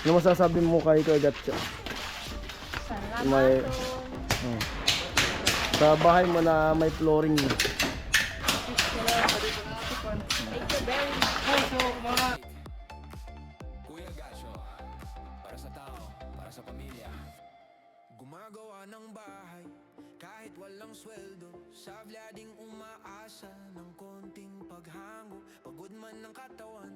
Ano masasabi mo kay Gatcho? Salamat. May, sa bahay mo na may flooring. Thank you very much. Kuya Gasyo, para sa tao, para sa pamilya. Gumagawa ng bahay, kahit walang sweldo. Sabla ding umaasa ng konting paghango. Pagod man ng katawan,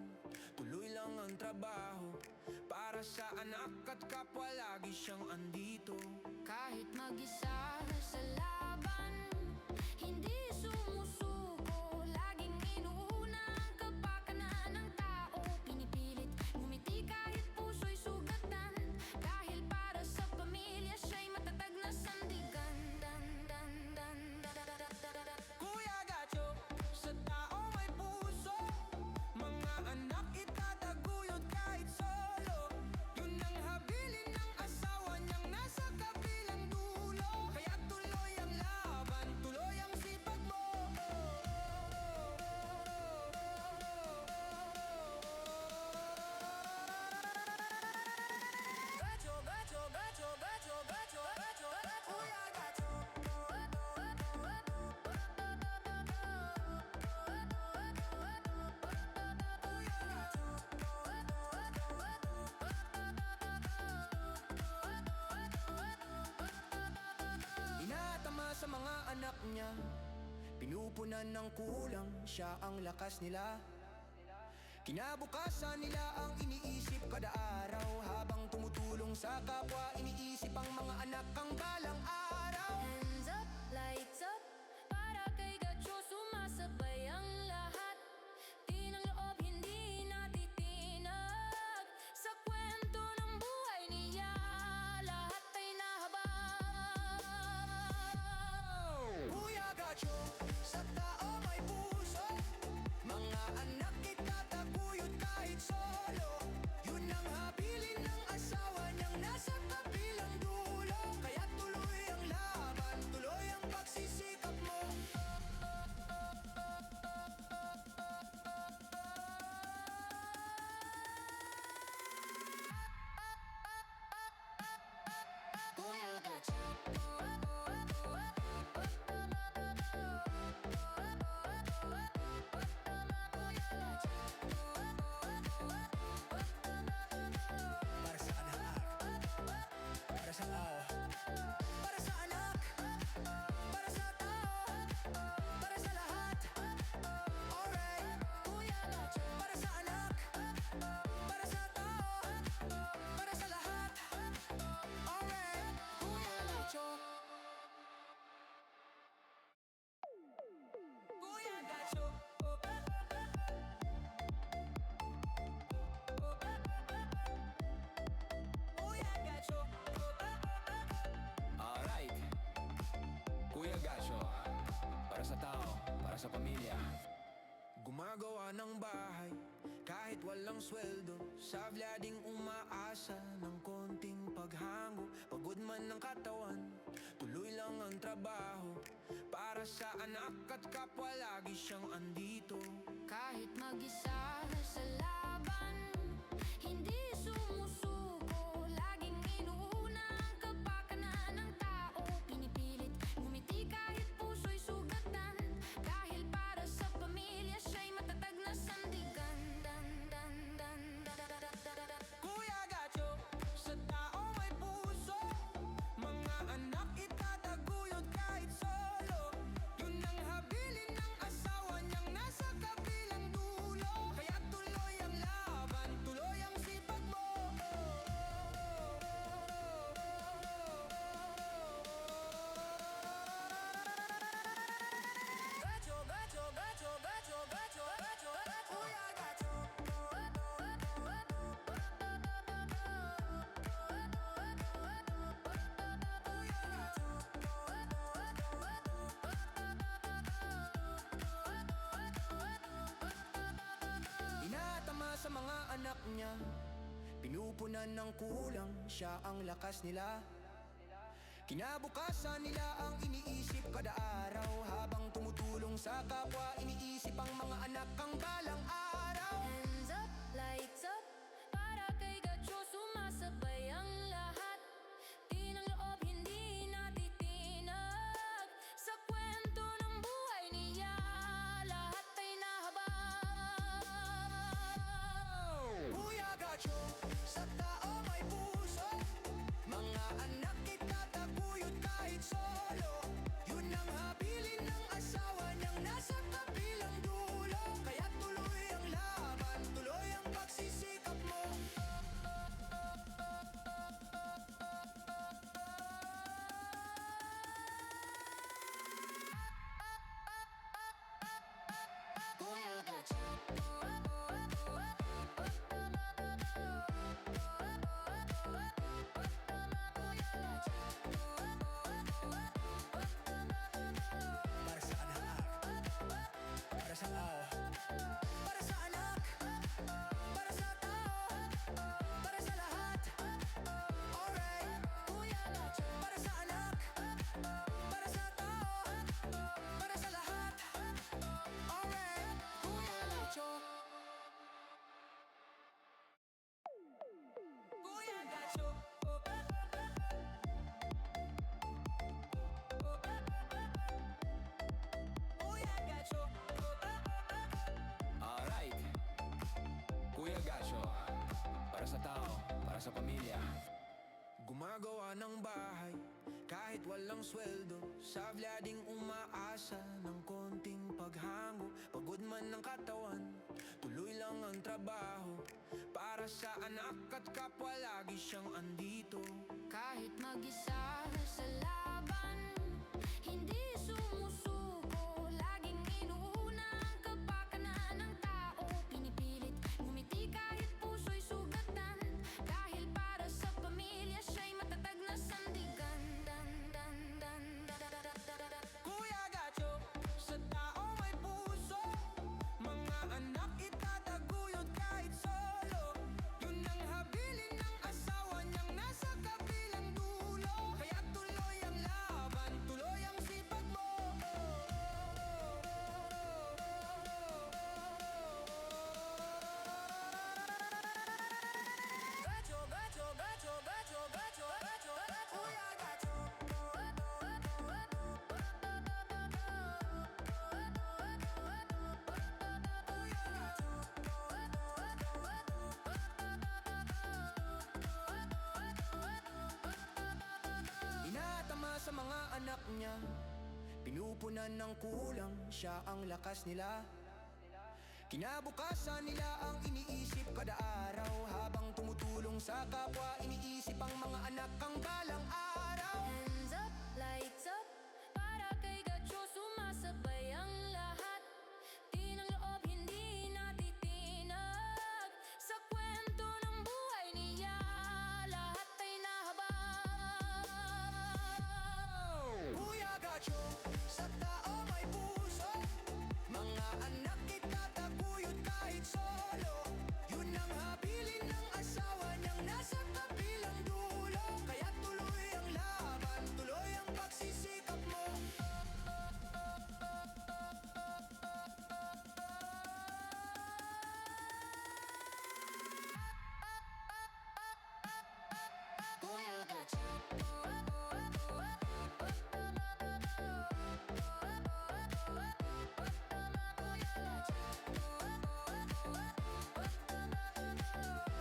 tuloy lang ang trabaho. Para sa anak at kapwa, lagi siyang andito. Kahit mag-isa sa laban, hindi sumusuko. Laging inuuna ang kapakanan ng tao. Pinipilit ngumiti kahit puso'y sugatan. Dahil para sa pamilya siya'y matatag na sandigan. Kuya Gasyo, sa tao may puso. Mga anak itataguyod kahit solo. Yun ang habilin ng asawa niyang nasa kabilang dulo. Kaya tuloy ang laban, tuloy ang sipag mo. Gasyo, Gasyo, Gasyo, Gasyo, Gasyo, Gasyo, Kuya Gasyo. Inatama sa mga anak niya, pinupunan ng kulang, siya ang lakas nila. Kinabukasan nila ang iniisip kada araw. Habang tumutulong sa kapwa, iniisip ang mga anak ang balang araw. Hands up, lights up, para kay Gatcho sumasabay ang lahat. Di ng loob, hindi natitinag. Sa kwento ng buhay niya, lahat ay nahabag. Kuya Gasyo, sa tao may puso. Mga anak itataguyod kahit solo. Yun ang habilin ng asawa niyang nasa kabilang dulo. Kaya tuloy ang laban, tuloy ang pagsisikap mo. Kuya Gatcho. Para sa anak, para sa tao, para sa anak, para sa tao, para sa lahat. Alright, Kuya Gatcho. para sa anak, para sa tao, para sa lahat. Alright, Kuya Gatcho. Kuya Gasyo. Kuya Gasyo. Alright, Kuya Gasyo, para sa tao, para sa pamilya. Gumagawa ng bahay, kahit walang sweldo. Sabla ding umaasa ng konting paghango. Pagod man ng katawan, tuloy lang ang trabaho. Para sa anak at kapwa, lagi siyang andito. Kahit mag-isa sa laban, hindi sumusuko. Laging inuuna ang kapakanan ng tao. Pinipilit ngumiti kahit puso'y sugatan. Dahil para sa pamilya siya'y matatag na sandigan. Kuya Gasyo, sa tao may puso. Mga anak itataguyod kahit solo. Yun ang habilin ng asawa niyang nasa kabilang dulo. Kaya tuloy ang laban, tuloy ang sipag mo. Gasyo, Gasyo, Gasyo, Gasyo, Gasyo, Gasyo, Kuya Gasyo. Inatama sa mga anak niya, pinupunan ng kulang, siya ang lakas nila. Kinabukasan nila ang iniisip kada araw. Habang tumutulong sa kapwa, iniisip ang mga anak ang balang araw. Hands up, lights up, para kay Gatcho sumasabay para sa pamilya. Gumagawa ng bahay kahit walang sweldo, sabla ding umaasa ng konting paghango. Pagod man ng katawan, tuloy lang ang trabaho. Para sa anak at kapwa lagi siyang andito. Kahit mag-isa sa laban, hindi sumusuko. Laging inuuna ang kapakanan ng tao. Pinipilit ngumiti kahit puso'y sugatan. Dahil para sa pamilya siya'y matatag na sandigan. Kuya Gacho, sa tao may puso. Mga anak itataguyod kahit solo. Yun ang habilin ng asawa niyang nasa kabilang dulo. Kaya tuloy ang laban, tuloy ang sipag mo. Gacho, gacho, gacho, gacho, gacho, gacho, Kuya Gacho. Inatama sa mga anak niya, pinupunan ng kulang, siya ang lakas nila. Kinabukasan nila ang iniisip kada araw. Habang tumutulong sa kapwa, iniisip ang mga anak ang balang araw. Hands up, lights up, para kay Gacho sumasabay ang lahat. Di ng loob, hindi natitinag. Sa kwento ng buhay niya, lahat ay nahabag. Kuya Gacho, sa tao may puso. Mga anak itataguyod kahit solo. Yun ang habilin ng asawa niyang nasa kabilang dulo. Kaya tuloy ang laban, tuloy ang pagsisikap mo. Kuya Gacho.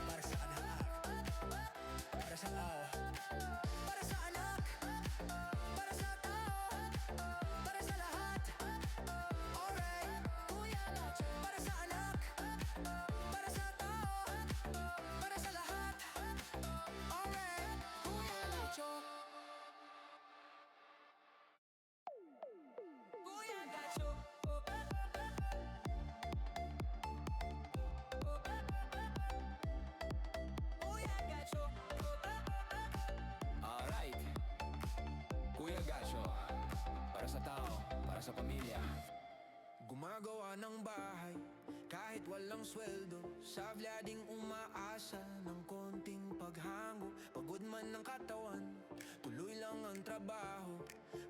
Para sa anak, para sa tao, para sa anak, para sa tao, para sa lahat. Alright, Kuya Gacho. para sa anak, para sa tao, para sa lahat. Alright, Kuya Gacho. Kuya Gacho. Kuya Gacho. Alright, Kuya Gacho, para sa tao, para sa pamilya. Gumagawa ng bahay kahit walang sweldo, sabla ding umaasa ng konting paghango. Pagod man ng katawan, tuloy lang ang trabaho.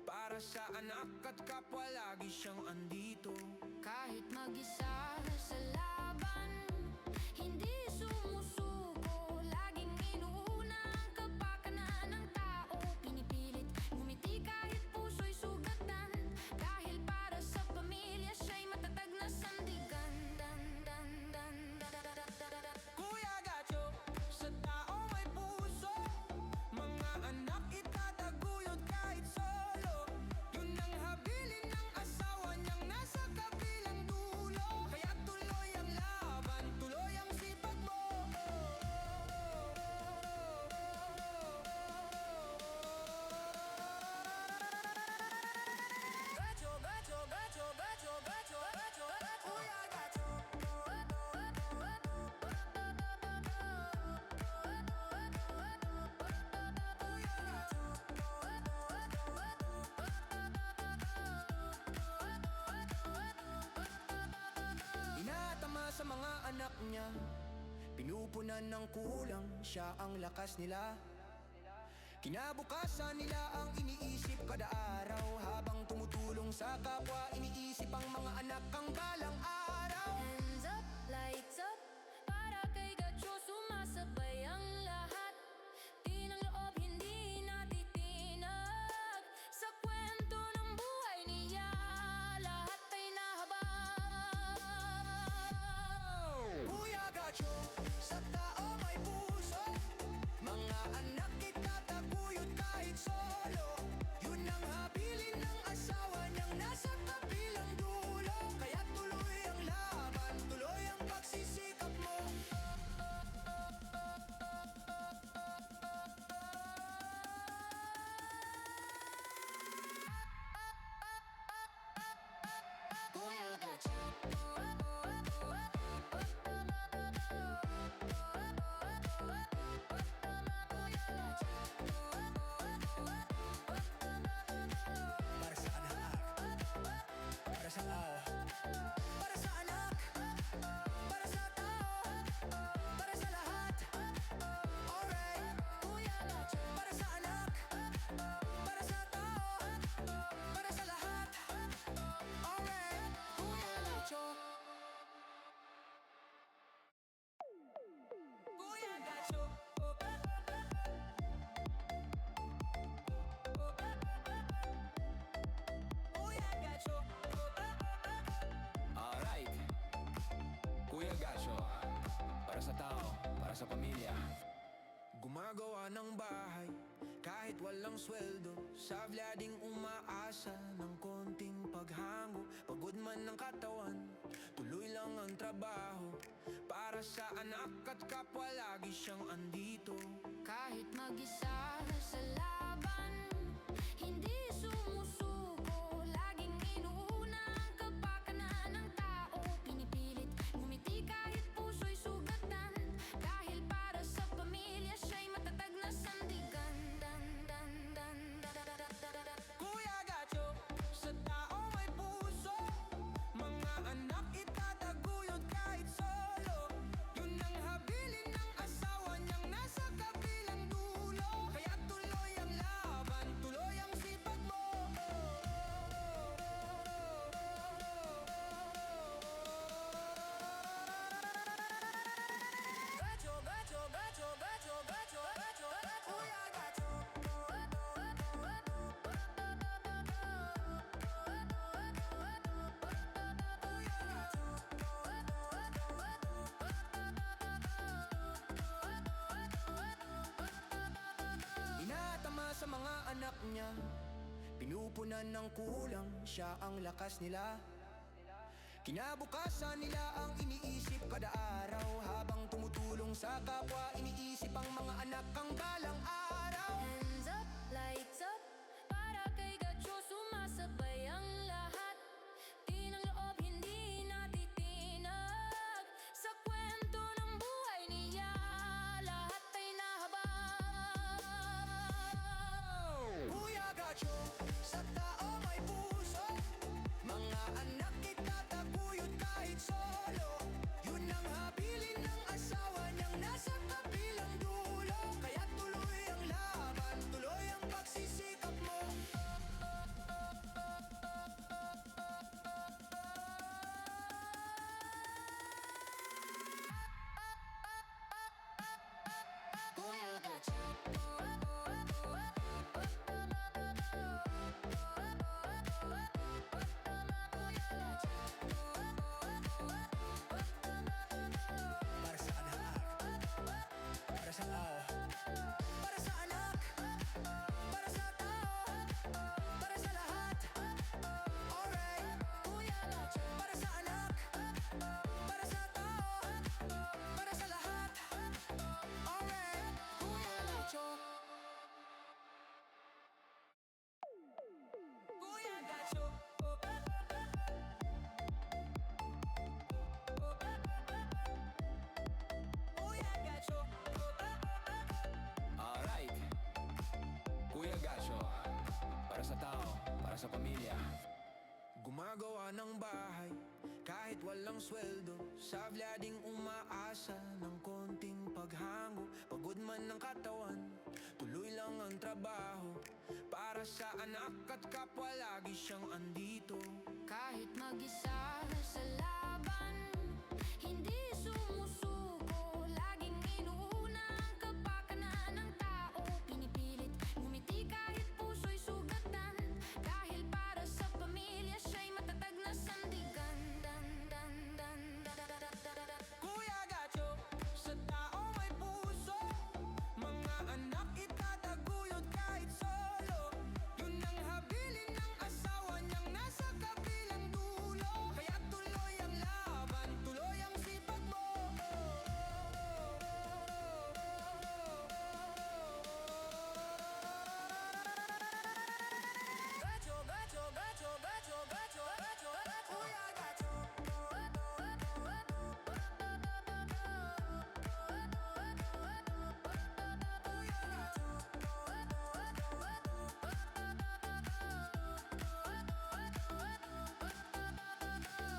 Para sa anak at kapwa lagi siyang andito. Kahit mag-isa sa laban, hindi sumusuko. Laging inuuna ang kapakanan ng tao. Pinipilit ngumiti kahit puso'y sugatan. Dahil para sa pamilya siya'y matatag na sandigan. Kuya Gacho, sa tao may puso. Mga anak itataguyod kahit solo. Yun ang habilin ng asawa niyang nasa kabilang dulo. Kaya tuloy ang laban, tuloy ang sipag mo. Gacho, gacho, gacho, gacho, gacho, gacho, Kuya Gacho. Inatama sa mga anak niya, pinupunan ng kulang, siya ang lakas nila. Kinabukasan nila ang iniisip kada araw. Habang tumutulong sa kapwa, iniisip ang mga anak ang balang araw. Hands up, lights up, para kay Gacho sumasabay ang lahat. Di ng loob, hindi natitinag. Sa kwento ng buhay niya, lahat ay nahabag. Kuya Gacho, sa tao may puso. Gumagawa ng bahay kahit walang sweldo. Sabla ding umaasa ng konting paghango. Pagod man ng katawan, tuloy lang ang trabaho. Para sa anak at kapwa lagi siyang andito. Kahit mag-isa sa laban, hindi sumusuko. Laging inuuna ang kapakanan ng tao. Pinipilit ngumiti kahit puso'y sugatan. Dahil para sa pamilya siya'y matatag na sandigan. Kuya Gacho, sa tao may puso. Mga anak itataguyod kahit solo. Yun ang habilin ng asawa niyang nasa kabilang dulo. Kaya tuloy ang laban, tuloy ang sipag mo. Gacho, gacho, gacho, gacho, gacho, gacho, Kuya Gacho. Inatama sa mga anak niya, pinupunan ng kulang, siya ang lakas nila. Kinabukasan nila ang iniisip kada araw. Habang tumutulong sa kapwa, iniisip ang mga anak ang balang araw. Hands up, lights up, para kay Gacho sumasabay ang lahat. Di ng loob, hindi natitinag. Sa kwento ng buhay niya, lahat ay nahabag. Kuya Gacho, sa tao may puso. Mga anak itataguyod kahit solo. Yun ang habilin ng asawa niyang nasa kabilang dulo. Kaya tuloy ang laban, tuloy ang pagsisikap mo. Kuya Gacho. Para sa anak, para sa tao, para sa anak, para sa tao, para sa lahat. Alright, Kuya Gacho. para sa anak, para sa tao, para sa lahat. Alright, Kuya Gacho. Kuya Gacho. Kuya Gacho. Alright, Kuya Gacho, para sa tao, para sa pamilya. Gumagawa ng bahay kahit walang sweldo. Sabla ding umaasa ng konting paghango. Pagod man ng katawan, tuloy lang ang trabaho. Para sa anak at kapwa lagi siyang andito. Kahit mag-isa sa laban, hindi sumusuko. Laging inuuna ang kapakanan ng tao. Pinipilit ngumiti kahit puso'y sugatan. Dahil para sa pamilya siya'y matatag na sandigan. Kuya Gacho, sa tao may puso. Mga anak itataguyod kahit solo. Yun ang habilin ng asawa niyang nasa kabilang dulo. Kaya tuloy ang laban, tuloy ang sipag mo. Gacho, gacho, gacho, gacho, gacho, gacho, Kuya Gacho.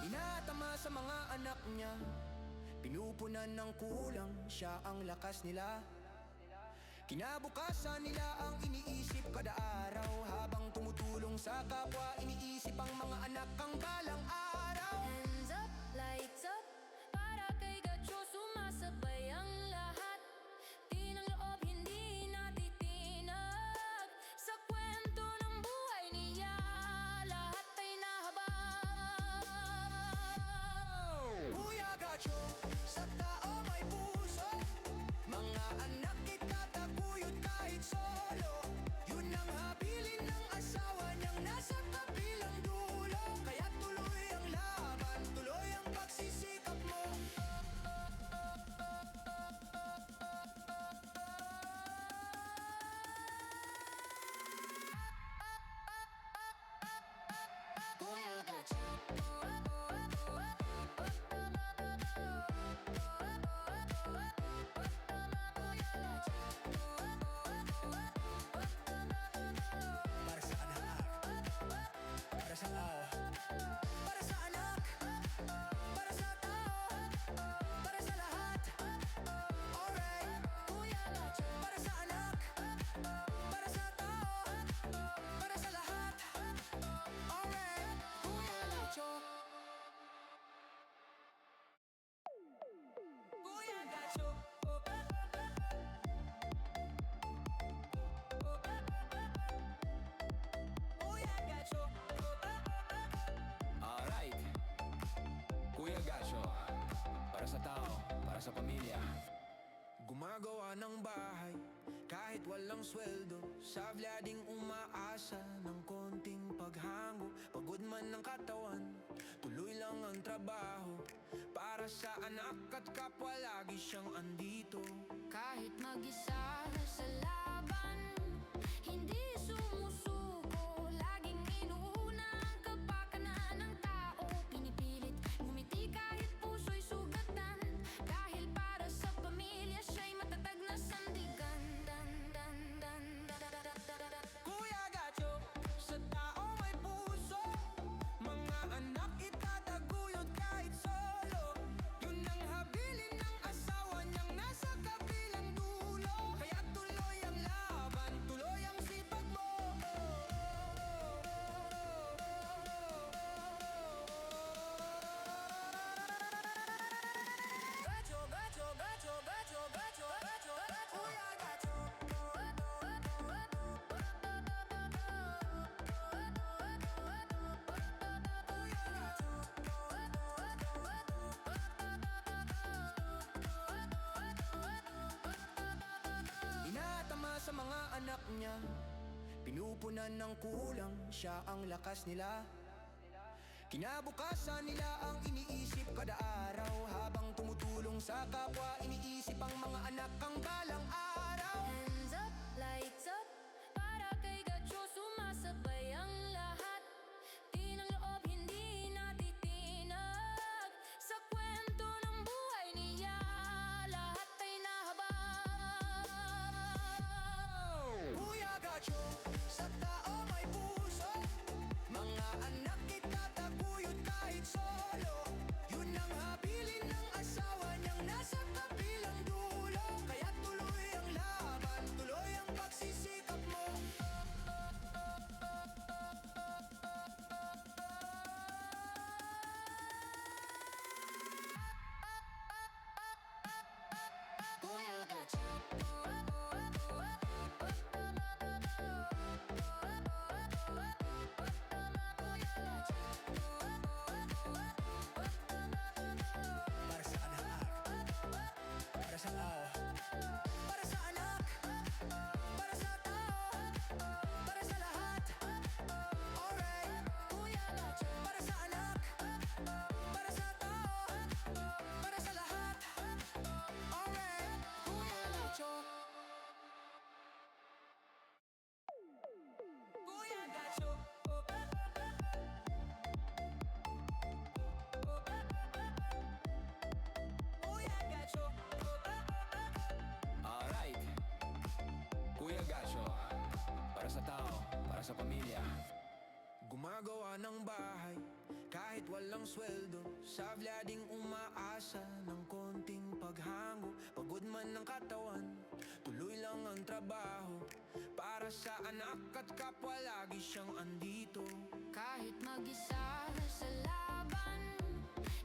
Inatama sa mga anak niya, pinupunan ng kulang, siya ang lakas nila. Kinabukasan nila ang iniisip kada araw. Habang tumutulong sa kapwa, iniisip ang mga anak ang balang araw. Hands up, lights up, para kay Gacho sumasabay ang lahat. Di ng loob, hindi natitinag. Sa kwento ng buhay niya, lahat ay nahabag. Kuya Gacho, sa tao may puso. Mga anak itatag Gumagawa ng bahay kahit walang sweldo. Sabla ding umaasa ng konting paghango. Pagod man ng katawan, tuloy lang ang trabaho. Para sa anak at kapwa lagi siyang andito. Kahit mag-isa sa laban, hindi sumusuko. Laging inuuna ang kapakanan ng tao. Pinipilit ngumiti kahit puso'y sugatan. Dahil para sa pamilya siya'y matatag na sandigan. Kuya Gacho, sa tao may puso. Mga anak itataguyod kahit solo. Yun ang habilin ng asawa niyang nasa kabilang dulo. Kaya tuloy ang laban, tuloy ang sipag mo. Gacho, gacho, gacho, gacho, gacho, gacho, Kuya Gacho. Inatama sa mga anak niya, pinupunan ng kulang, siya ang lakas nila. Kinabukasan nila ang iniisip kada araw. Habang tumutulong sa kapwa, iniisip ang mga anak ang balang araw. Hands up, lights up, para kay Gacho sumasabay ang lahat. Di ng loob, hindi natitinag. Sa kwento ng buhay niya, lahat ay nahabag. Kuya Gacho, sa tao may puso. Mga anak itataguyod kahit solo. Yun ang habilin ng asawa niyang nasa kabilang dulo. Kaya tuloy ang laban, tuloy ang pagsisikap mo. Kuya Gacho. Para sa anak, para sa tao, para sa anak, para sa tao, para sa lahat. Alright, Kuya Gacho. para sa anak, para sa tao, para sa lahat. Alright, Kuya Gacho. Kuya Gacho. Kuya Gacho. Alright, Kuya Gacho, para sa tao, para sa pamilya. Gumagawa ng bahay kahit walang sweldo. Sabla ding umaasa ng konting paghango. Pagod man ng katawan, tuloy lang ang trabaho. Para sa anak at kapwa lagi siyang andito. Kahit mag-isa sa laban,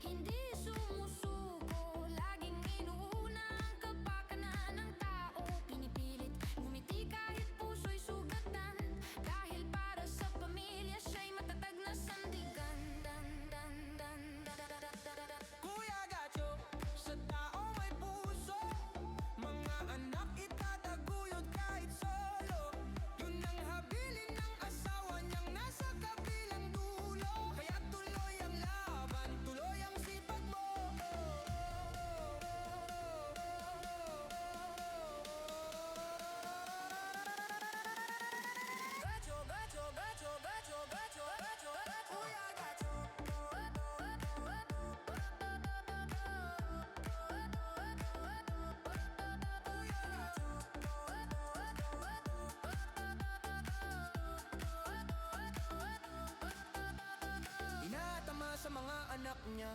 hindi sumusuko. Laging inuuna ang kapakanan ng tao. Pinipilit ngumiti kahit puso'y sugatan. Dahil para sa pamilya siya'y matatag na sandigan. Kuya Gacho, sa tao may puso. Mga anak itataguyod kahit solo. Yun ang habilin ng asawa niyang nasa kabilang dulo. Kaya tuloy ang laban, tuloy ang sipag mo. Gacho, gacho, gacho, gacho, gacho, gacho, Kuya Gacho. Inatama sa mga anak niya,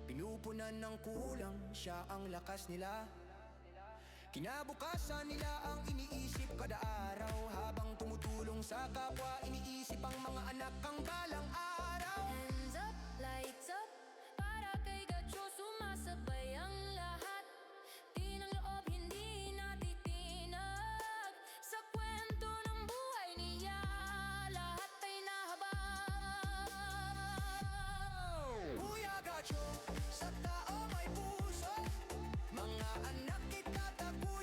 pinupunan ng kulang, siya ang lakas nila. Kinabukasan nila ang iniisip kada araw. Habang tumutulong sa kapwa, iniisip ang mga anak ang balang araw. Hands up, lights up, para kay Gacho sumasabay ang lahat. Di ng loob, hindi natitinag. Sa kwento ng buhay niya, lahat ay nahabag. Kuya Gacho, sa tao may puso. Mga anak itataguyod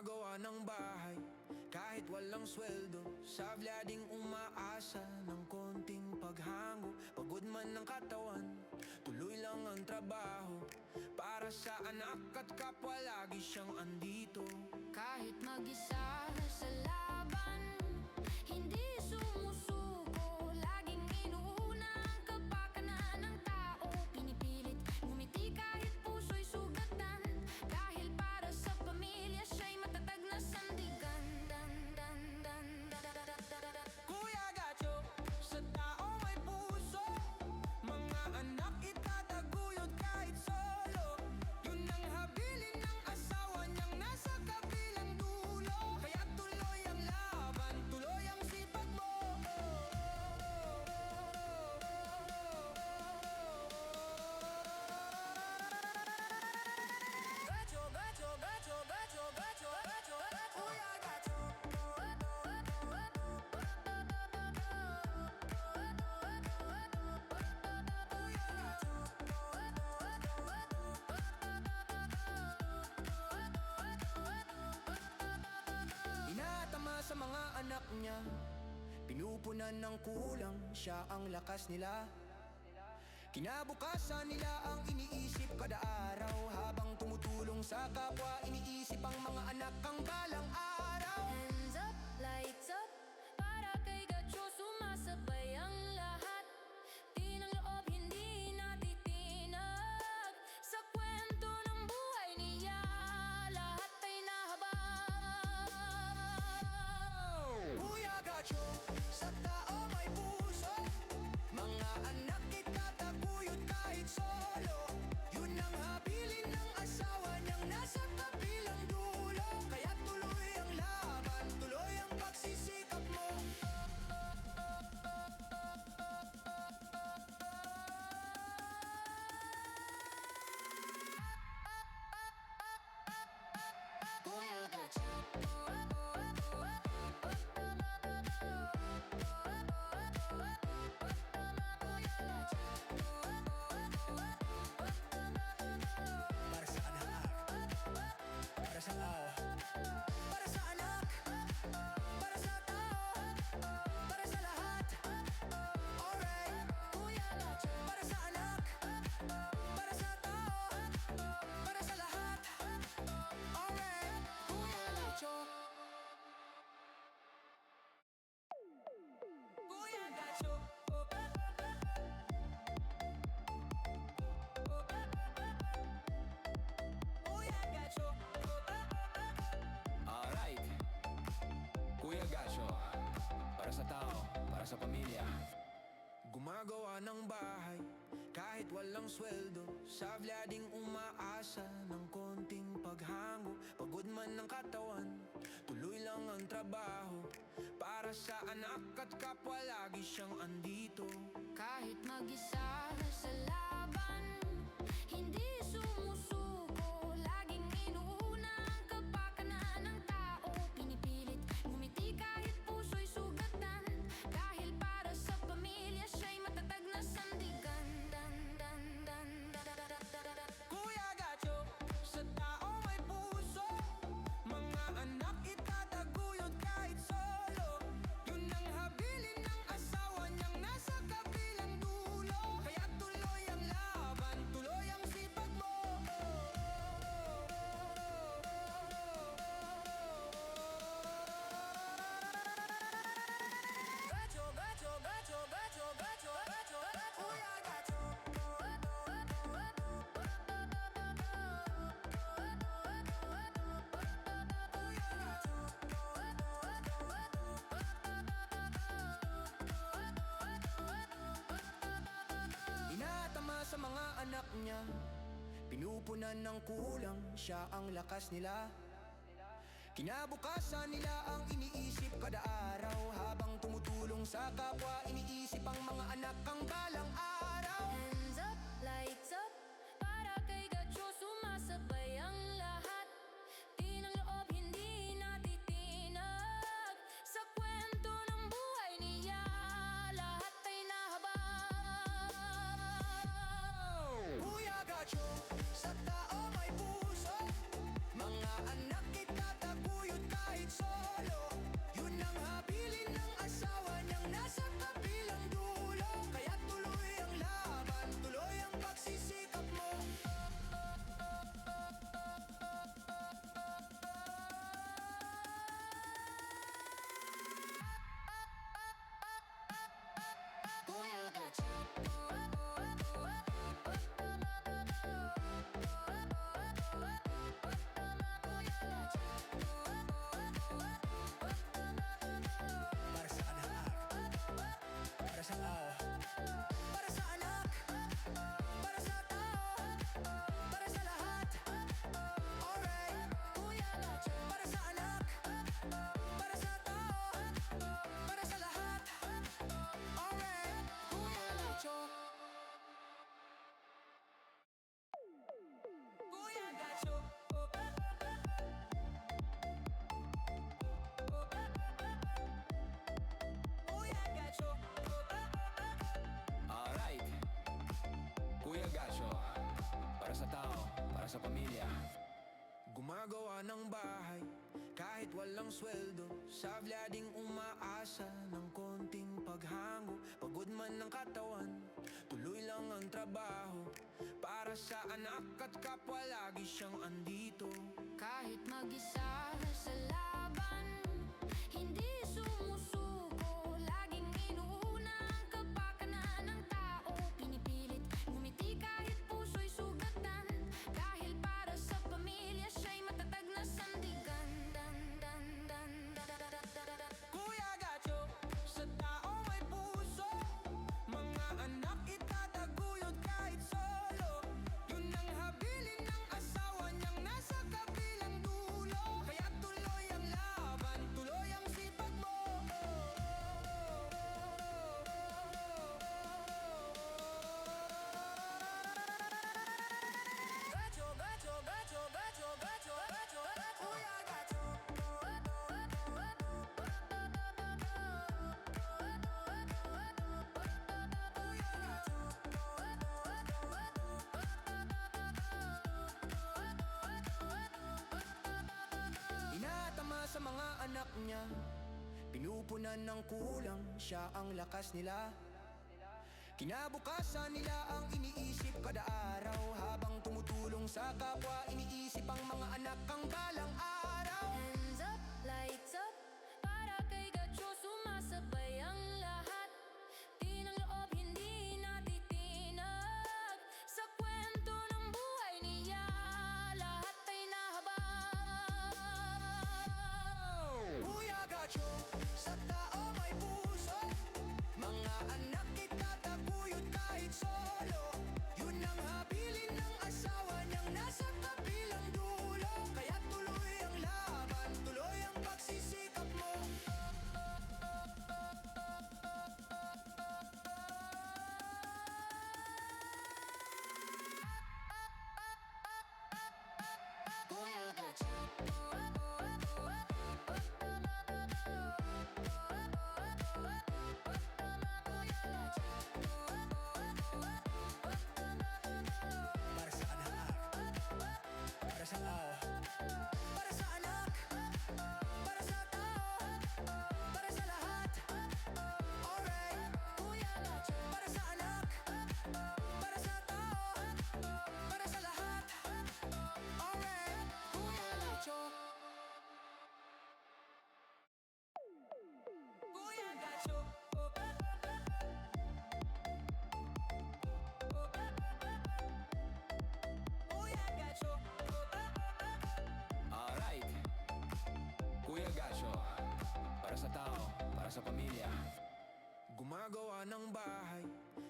Gumagawa ng bahay kahit walang sweldo. Sabla ding umaasa ng konting paghango. Pagod man ng katawan, tuloy lang ang trabaho. Para sa anak at kapwa lagi siyang andito. Kahit mag-isa sa laban, hindi sumusuko. Laging inuuna ang kapakanan ng tao. Pinipilit ngumiti kahit puso'y sugatan. Dahil para sa pamilya siya'y matatag na sandigan. Kuya Gacho, sa tao may puso. Mga anak itataguyod kahit solo. Yun ang habilin ng asawa niyang nasa kabilang dulo. Kaya tuloy ang laban, tuloy ang sipag mo. Gacho, gacho, gacho, gacho, gacho, gacho, Kuya Gacho. Inatama sa mga anak niya, pinupunan ng kulang, siya ang lakas nila. Kinabukasan nila ang iniisip kada araw. Habang tumutulong sa kapwa, iniisip ang mga anak ang balang araw. Hands up, lights up, para kay Gacho sumasabay ang lahat. Di ng loob, hindi natitinag. Sa kwento ng buhay niya, lahat ay nahabag. Kuya Gacho, sa tao may puso. Mga anak itataguyod kahit solo. Yun ang habilin ng asawa niyang nasa kabilang dulo. Kaya tuloy ang laban, tuloy ang pagsisikap mo. Kuya Gacho. Para sa anak, para sa tao, para sa anak, para sa tao, para sa lahat. Alright, Kuya Gacho. para sa anak, para sa tao, para sa lahat. Alright, Kuya Gacho. Kuya Gacho. Kuya Gacho. Alright, Kuya Gacho, para sa tao, para sa pamilya. Gumagawa ng bahay kahit walang sweldo. Sabla ding umaasa ng konting paghango. Pagod man ng katawan, tuloy lang ang trabaho. Para sa anak at kapwa lagi siyang andito. Kahit mag-isa sa laban, hindi sumusuko. Laging inuuna ang kapakanan ng tao. Pinipilit ngumiti kahit puso'y sugatan. Dahil para sa pamilya siya'y matatag na sandigan. Kuya Gacho, sa tao may puso. Mga anak itataguyod kahit solo. Yun ang habilin ng asawa niyang nasa kabilang dulo. Kaya tuloy ang laban, tuloy ang sipag mo. Gacho, gacho, gacho, gacho, gacho, gacho, Kuya Gacho. Inatama sa mga anak niya, pinupunan ng kulang, siya ang lakas nila. Kinabukasan nila ang iniisip kada araw. Habang tumutulong sa kapwa, iniisip ang mga anak ang balang araw. Hands up, lights up, para kay Gacho sumasabay ang lahat. Di ng loob, hindi natitinag. Sa kwento ng buhay niya, lahat ay nahabag. Kuya Gacho, sa tao may puso. Mga anak itataguyod Gumagawa ng bahay kahit walang sweldo. Sabla ding umaasa ng konting paghango. Pagod man ng katawan, tuloy lang ang trabaho. Para sa anak at kapwa lagi siyang andito. Kahit mag-isa sa laban, hindi sumusuko. Laging inuuna ang kapakanan ng tao. Pinipilit ngumiti kahit puso'y sugatan. Dahil para sa pamilya siya'y matatag na sandigan. Kuya Gacho, sa tao may puso. Mga anak itataguyod kahit solo. Yun ang habilin ng asawa niyang nasa kabilang dulo. Kaya tuloy ang laban, tuloy ang sipag mo. Gacho, gacho, gacho, gacho, gacho, gacho, Kuya Gacho. Inatama sa mga anak niya, pinupunan ng kulang, siya ang lakas nila. Kinabukasan nila ang iniisip kada araw. Habang tumutulong sa kapwa, iniisip ang mga anak ang balang araw. Hands up, lights up, para kay Gacho sumasabay ang lahat. Di ng loob, hindi natitinag. Sa kwento ng buhay niya, lahat ay nahabag. Kuya Gacho, sa tao may puso. Mga anak itataguyod kahit solo. Yun ang habilin ng asawa niyang nasa kabilang dulo. Kaya tuloy ang laban, tuloy ang pagsisikap mo. Kuya Gacho. Para sa anak, para sa tao, para sa anak, para sa tao, para sa lahat. Alright, Kuya Gacho. para sa anak, para sa tao, para sa lahat. Alright, Kuya Gacho. Kuya Gacho. Kuya Gacho. Alright, Kuya Gacho, para sa tao, para sa pamilya. Gumagawa ng bahay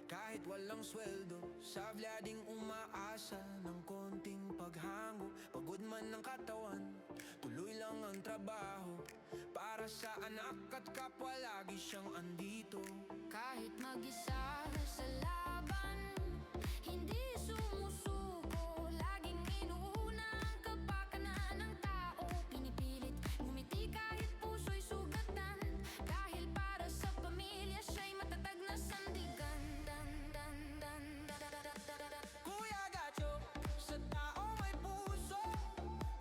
kahit walang sweldo. Sabla ding umaasa ng konting paghango. Pagod man ng katawan, tuloy lang ang trabaho. Para sa anak at kapwa lagi siyang andito. Kahit mag-isa sa laban, hindi sumusuko. Laging inuuna ang kapakanan ng tao. Pinipilit ngumiti kahit puso'y sugatan. Dahil para sa pamilya siya'y matatag na sandigan. Kuya Gacho, sa tao may puso.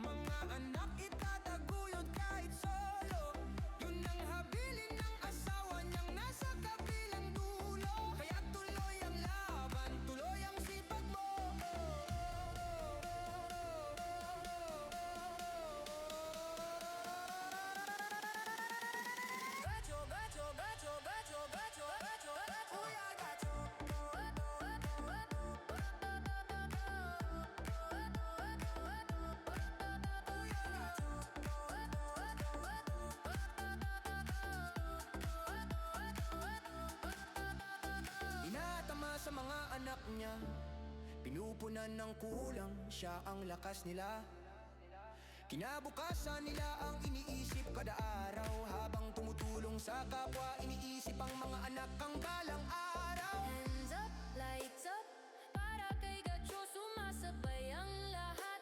Mga anak itataguyod kahit solo. Yun ang habilin ng asawa niyang nasa kabilang dulo. Kaya tuloy ang laban, tuloy ang sipag mo. Gacho, gacho, gacho, gacho, gacho, gacho, Kuya Gacho. Inatama sa mga anak niya, pinupunan ng kulang, siya ang lakas nila. Kinabukasan nila ang iniisip kada araw. Habang tumutulong sa kapwa, iniisip ang mga anak ang balang araw. Hands up, lights up, para kay Gacho sumasabay ang lahat.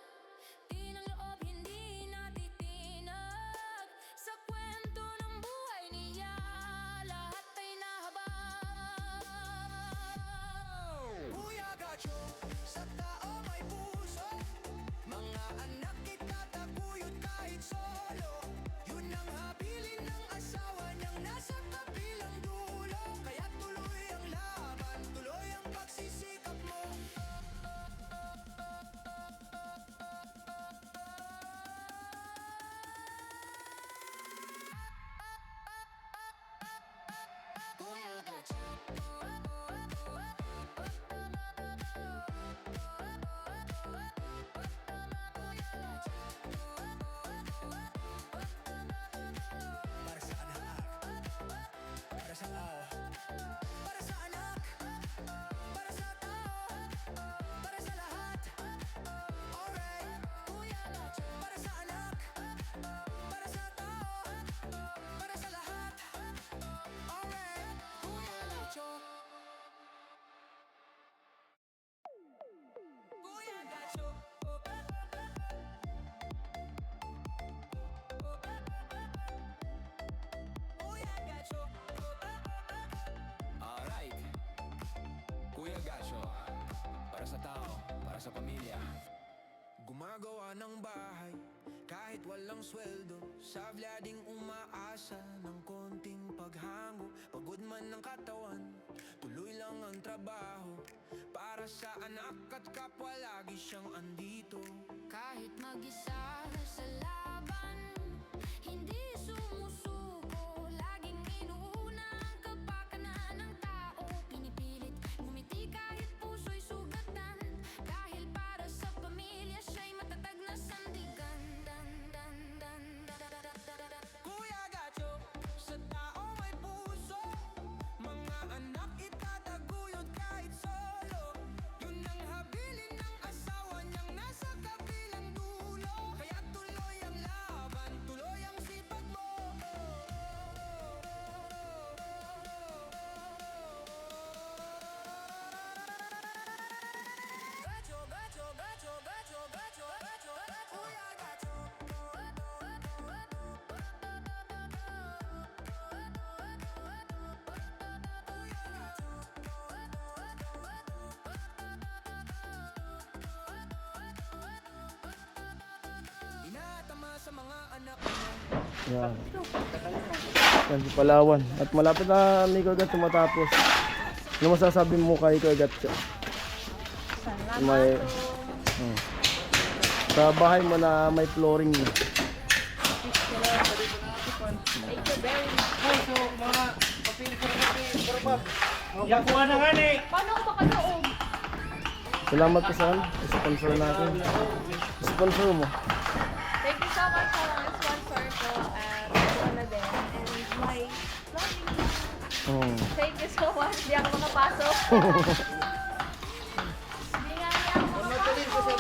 Di ng loob, hindi natitinag. Sa kwento ng buhay niya, lahat ay nahabag. Kuya Gacho, sa tao may puso. Mga anak itataguyod Gumagawa ng bahay kahit walang sweldo. Sabla ding umaasa ng konting paghango. Pagod man ng katawan, tuloy lang ang trabaho. Para sa anak at kapwa lagi siyang andito. Kahit mag-isa sa laban, hindi sumusuko. Laging inuuna ang kapakanan ng tao. Pinipilit ngumiti kahit puso'y sugatan. Dahil para sa pamilya siya'y matatag na sandigan. Kuya Gacho, sa tao may puso. Mga anak itataguyod kahit solo. Yun ang habilin ng asawa niyang nasa kabilang dulo. Kaya tuloy ang laban, tuloy ang sipag mo. Gacho, gacho, gacho, gacho, gacho, gacho, Kuya Gacho. Inatama sa mga anak niya. Yan. Yan si Palawan. At malapit na ni Kuya Gatcho matapos. Ano masasabi mo kay Kuya Gatcho? Salamat May- po. Sa bahay mo na may flooring. Thank you very much. So, mga papili ko na yan po na nga eh. Paano ako makaloob? Salamat po sa sponsor natin. Sponsor mo. Thank you so much sa mga sponsor ko. Wala din. And my vlogging. Thank you so much. Di ako makapasok. Di nga niya ako makapasok.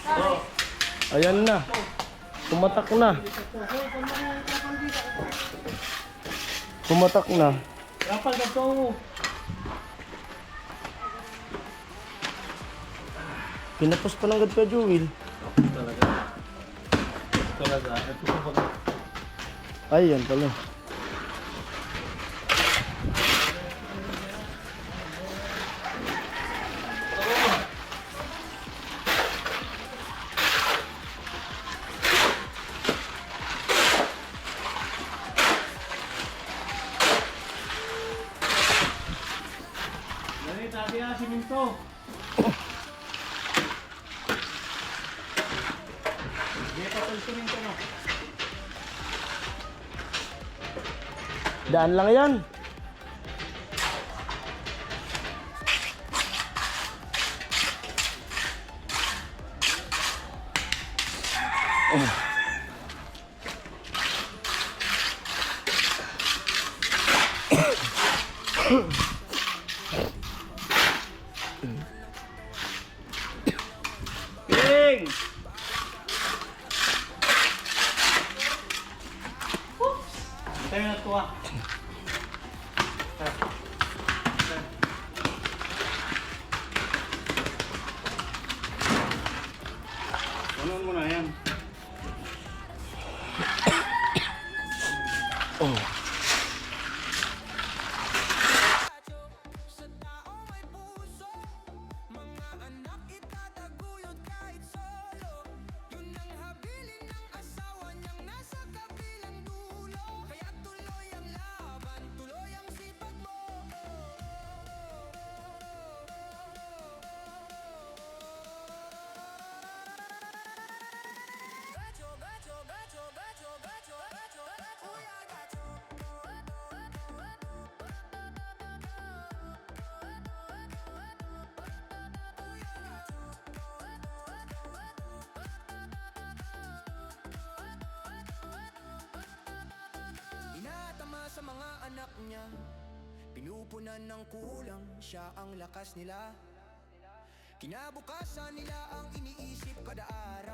Sorry. Ayan na. Tumatak na. Tumatak na. Kapag ito, Pinapos pa ng Kuya Jewel. talaga. Ay, yan pala. Dali, tabi na, siminto. Hindi pa ito siminto no. Daan lang yan. Piling! Tayo na ito ah. Punuan mo na yan. Sa tao may puso. Mga anak itataguyod kahit solo. Yun ang habilin ng asawa niyang nasa kabilang dulo. Kaya tuloy ang laban, tuloy ang sipag mo. Gacho, gacho, gacho, gacho, gacho, gacho, Kuya Gacho. Inatama sa mga anak niya. Pinupunan ng kulang, siya ang lakas nila. Kinabukasan nila ang iniisip kada araw.